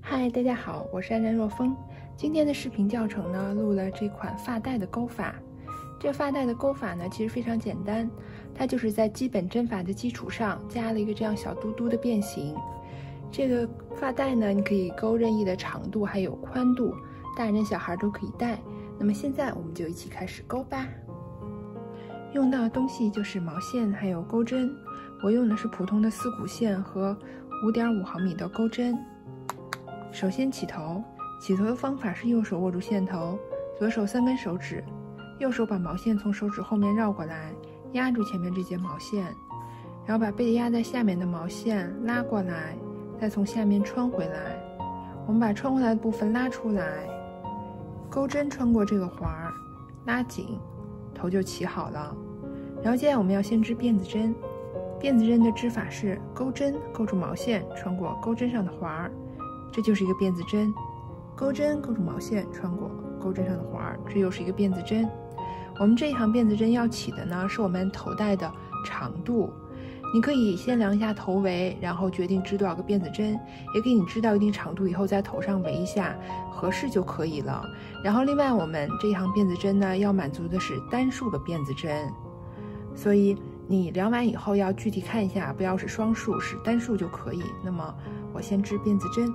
嗨，大家好，我是安然若风。今天的视频教程呢，录了这款发带的钩法。这发带的钩法呢，其实非常简单，它就是在基本针法的基础上加了一个这样小嘟嘟的变形。这个发带呢，你可以钩任意的长度还有宽度，大人小孩都可以戴。那么现在我们就一起开始钩吧。用到的东西就是毛线还有钩针，我用的是普通的丝骨线和5.5毫米的钩针。首先起头的方法是右手握住线头，左手3根手指，右手把毛线从手指后面绕过来，压住前面这节毛线，然后把被压在下面的毛线拉过来，再从下面穿回来。我们把穿回来的部分拉出来，钩针穿过这个环儿，拉紧，头就起好了。然后接下来我们要先织辫子针，辫子针的织法是钩针勾住毛线，穿过钩针上的环儿。这就是一个辫子针，钩针勾住毛线，穿过钩针上的环儿，这又是一个辫子针。我们这一行辫子针要起的呢，是我们头带的长度。你可以先量一下头围，然后决定织多少个辫子针，也可以你织到一定长度以后，在头上围一下，合适就可以了。然后另外我们这一行辫子针呢，要满足的是单数个辫子针，所以你量完以后要具体看一下，不要是双数，是单数就可以。那么我先织辫子针。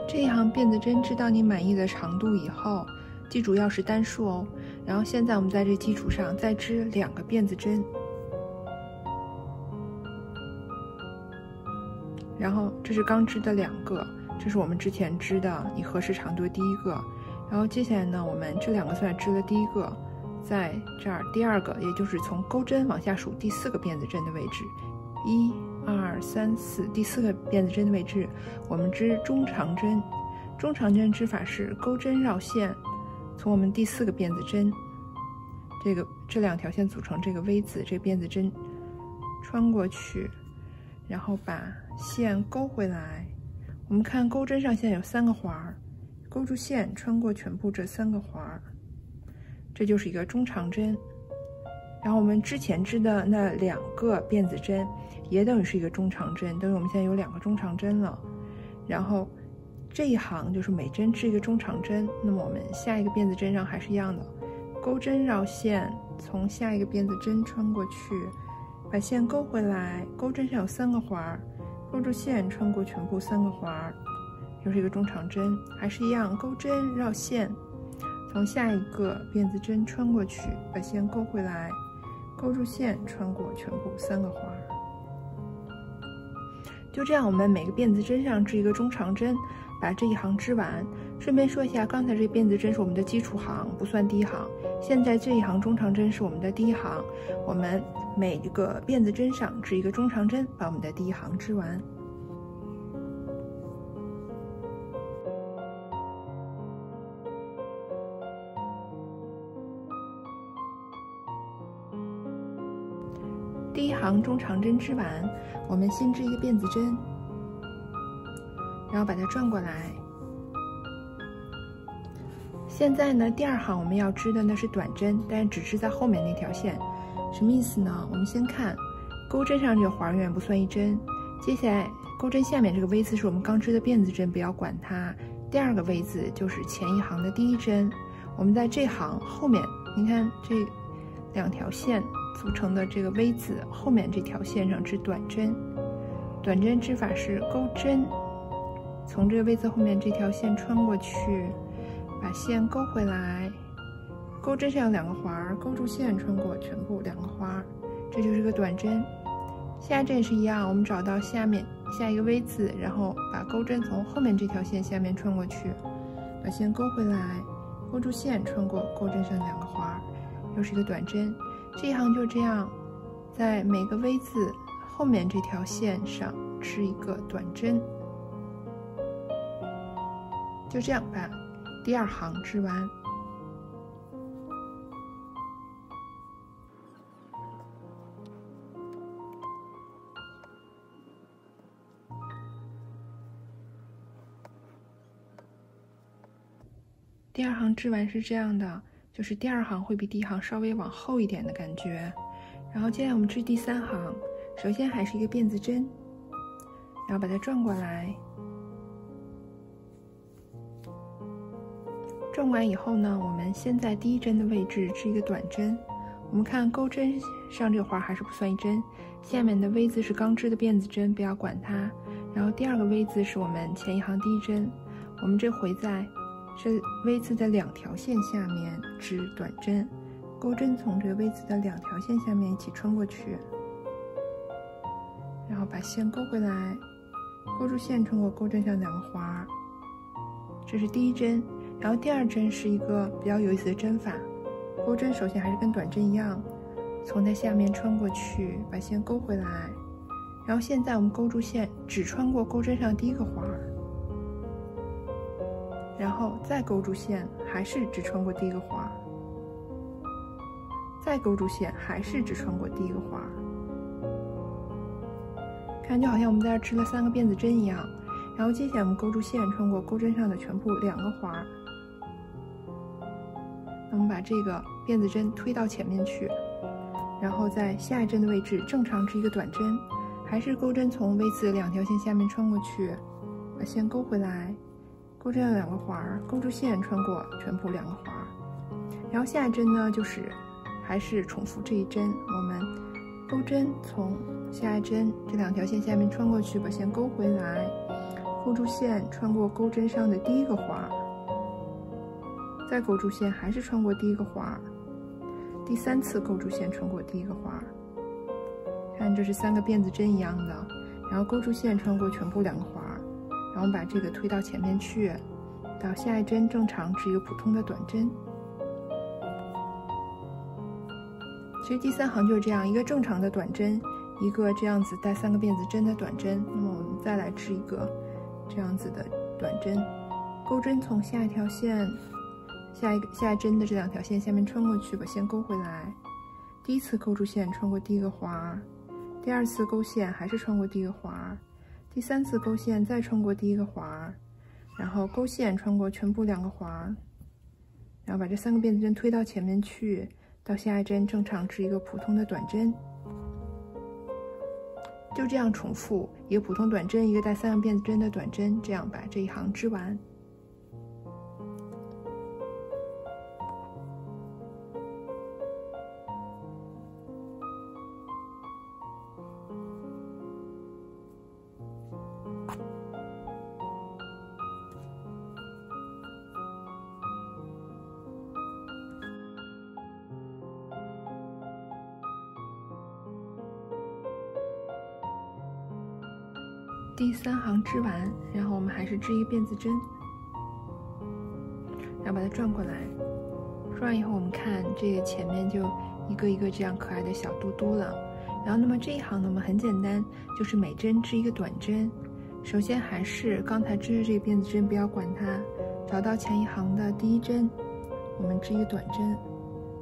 这一行辫子针织到你满意的长度以后，记住要是单数哦。然后现在我们在这基础上再织2个辫子针，然后这是刚织的2个，这是我们之前织的你合适长度的第一个。然后接下来呢，我们这2个算织了第一个，在这儿第2个，也就是从钩针往下数第4个辫子针的位置，1、2、3、4，第4个辫子针的位置，我们织中长针。中长针织法是钩针绕线，从我们第4个辫子针，这2条线组成这个 V 字，这辫子针穿过去，然后把线勾回来。我们看钩针上现在有3个环儿，勾住线穿过全部这3个环儿，这就是一个中长针。然后我们之前织的那2个辫子针也等于是一个中长针，等于我们现在有2个中长针了。然后这一行就是每针织一个中长针，那么我们下一个辫子针上还是一样的，钩针绕线，从下一个辫子针穿过去，把线勾回来，钩针上有3个环儿，勾住线穿过全部3个环儿，又是一个中长针，还是一样，钩针绕线，从下一个辫子针穿过去，把线勾回来，勾住线穿过全部3个环儿。就这样，我们每个辫子针上织一个中长针，把这一行织完。顺便说一下，刚才这辫子针是我们的基础行，不算第一行。现在这一行中长针是我们的第一行，我们每一个辫子针上织一个中长针，把我们的第一行织完。第一行中长针织完，我们先织一个辫子针，然后把它转过来。现在呢，第2行我们要织的呢是短针，但是只织在后面那条线。什么意思呢？我们先看钩针上这个环永远不算一针，接下来钩针下面这个 V 字是我们刚织的辫子针，不要管它。第2个 V 字就是前一行的第1针，我们在这行后面，你看这2条线组成的这个 V 字后面这条线上织短针。短针织法是钩针，从这个 V 字后面这条线穿过去，把线勾回来，钩针上有2个环儿，勾住线穿过全部2个环儿，这就是个短针。下针也是一样，我们找到下一个 V 字，然后把钩针从后面这条线下面穿过去，把线勾回来，勾住线穿过钩针上2个环儿，又是一个短针。这一行就这样，在每个 V 字后面这条线上织一个短针，就这样把第2行织完。第2行织完是这样的，就是第2行会比第1行稍微往后一点的感觉。然后接下来我们织第3行，首先还是一个辫子针，然后把它转过来。转完以后呢，我们先在第1针的位置织一个短针。我们看钩针上这个环还是不算1针，下面的 V 字是刚织的辫子针，不要管它。然后第2个 V 字是我们前1行第1针，我们这回在这 V 字的2条线下面织短针，钩针从这个 V 字的2条线下面一起穿过去，然后把线勾回来，勾住线穿过钩针上2个环，这是第1针。然后第2针是一个比较有意思的针法，钩针首先还是跟短针一样，从它下面穿过去，把线勾回来。然后现在我们勾住线，只穿过钩针上第1个环，然后再勾住线，还是只穿过第1个环，再勾住线，还是只穿过第1个环。看，就好像我们在这织了3个辫子针一样。然后接下来我们勾住线，穿过钩针上的全部2个环。那我们把这个辫子针推到前面去，然后在下一针的位置正常织一个短针，还是钩针从 V 字2条线下面穿过去，把线勾回来，钩针上2个环，勾住线穿过全部2个环。然后下一针呢，就是还是重复这一针，我们钩针从下一针这2条线下面穿过去，把线勾回来，勾住线穿过钩针上的第1个环，再勾住线还是穿过第1个环，第3次勾住线穿过第1个环。看，这是3个辫子针一样的，然后勾住线穿过全部2个环，然后我们把这个推到前面去，到下一针正常织一个普通的短针。其实第3行就是这样，一个正常的短针，一个这样子带3个辫子针的短针。那么我们再来织一个这样子的短针，钩针从下一条线下一针的这2条线下面穿过去，把线勾回来。第1次勾住线穿过第1个环，第2次勾线还是穿过第1个环，第3次勾线再穿过第1个环，然后勾线穿过全部2个环，然后把这3个辫子针推到前面去，到下一针正常织一个普通的短针。就这样重复，一个普通短针，一个带3个辫子针的短针，这样把这一行织完。第3行织完，然后我们还是织一个辫子针，然后把它转过来。转完以后，我们看这个前面就一个一个这样可爱的小嘟嘟了。然后，那么这一行呢，我们很简单，就是每针织一个短针。首先还是刚才织的这个辫子针，不要管它，找到前一行的第1针，我们织一个短针，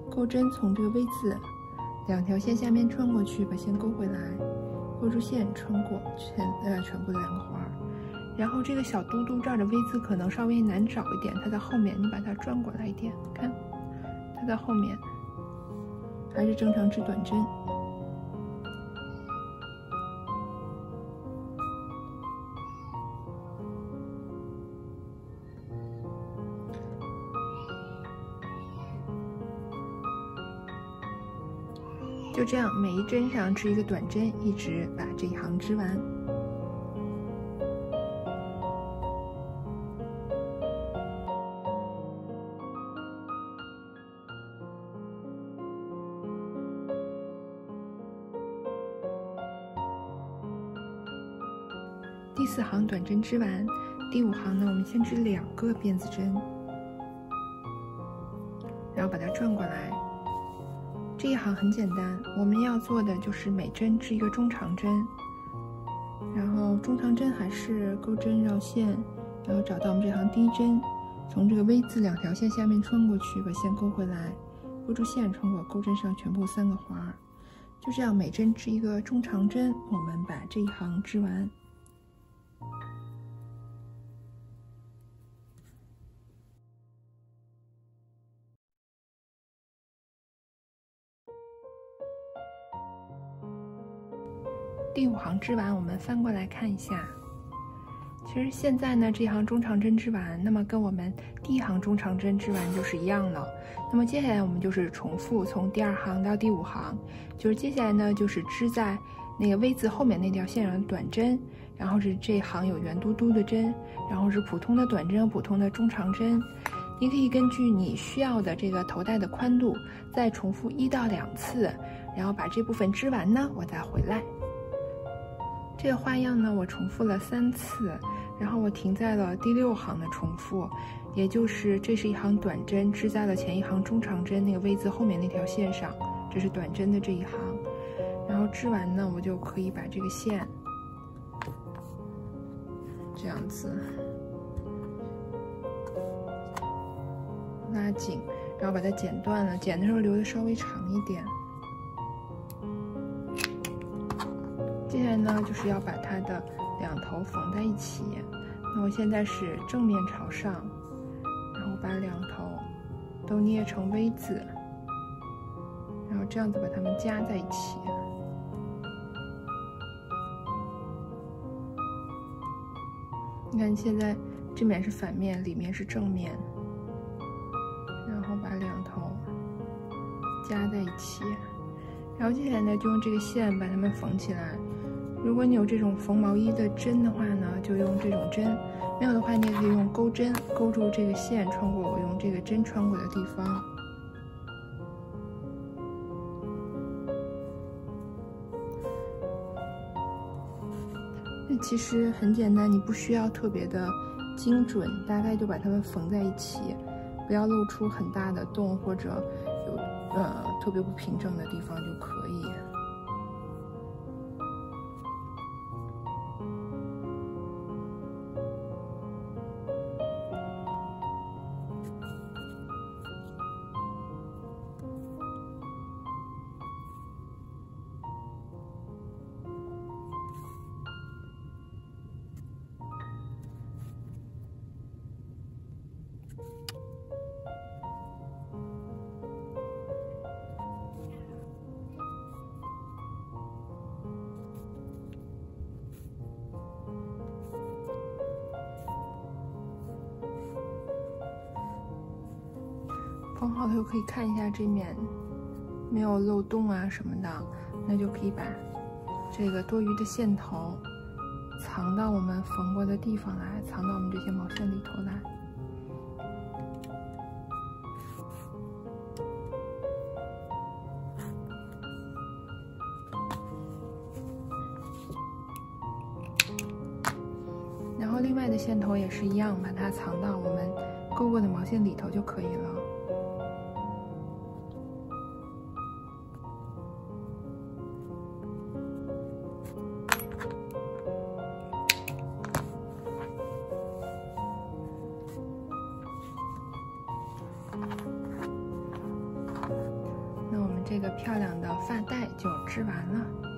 钩针从这个 V 字2条线下面穿过去，把线勾回来。勾住线穿过全部的2个环，然后这个小嘟嘟这儿的 V 字可能稍微难找一点，它在后面，你把它转过来一点，看，它在后面，还是正常织短针。就这样，每一针上织一个短针，一直把这一行织完。第4行短针织完，第5行呢，我们先织2个辫子针，然后把它转过来。这一行很简单，我们要做的就是每针织一个中长针，然后中长针还是钩针绕线，然后找到我们这行第1针，从这个 V 字2条线下面穿过去，把线勾回来，勾住线穿过钩针上全部3个环，就这样每针织一个中长针，我们把这一行织完。第5行织完，我们翻过来看一下。其实现在呢，这一行中长针织完，那么跟我们第1行中长针织完就是一样了。那么接下来我们就是重复从第2行到第5行，就是接下来呢就是织在那个 V 字后面那条线上的短针，然后是这一行有圆嘟嘟的针，然后是普通的短针和普通的中长针。你可以根据你需要的这个头带的宽度，再重复1到2次，然后把这部分织完呢，我再回来。这个花样呢，我重复了3次，然后我停在了第6行的重复，也就是这是一行短针织在了前一行中长针那个 V 字后面那条线上，这是短针的这一行。然后织完呢，我就可以把这个线这样子拉紧，然后把它剪断了，剪的时候留的稍微长一点。接下来呢，就是要把它的2头缝在一起。那我现在是正面朝上，然后把2头都捏成 V 字，然后这样子把它们夹在一起。你看，现在这面是反面，里面是正面，然后把2头夹在一起，然后接下来呢，就用这个线把它们缝起来。如果你有这种缝毛衣的针的话呢，就用这种针；没有的话，你也可以用钩针勾住这个线，穿过我用这个针穿过的地方。那其实很简单，你不需要特别的精准，大概就把它们缝在一起，不要露出很大的洞或者有特别不平整的地方就可以。缝好了后可以看一下这面没有漏洞啊什么的，那就可以把这个多余的线头藏到我们缝过的地方来，藏到我们这些毛线里头来。然后另外的线头也是一样，把它藏到我们勾过的毛线里头就可以了。那我们这个漂亮的发带就织完了。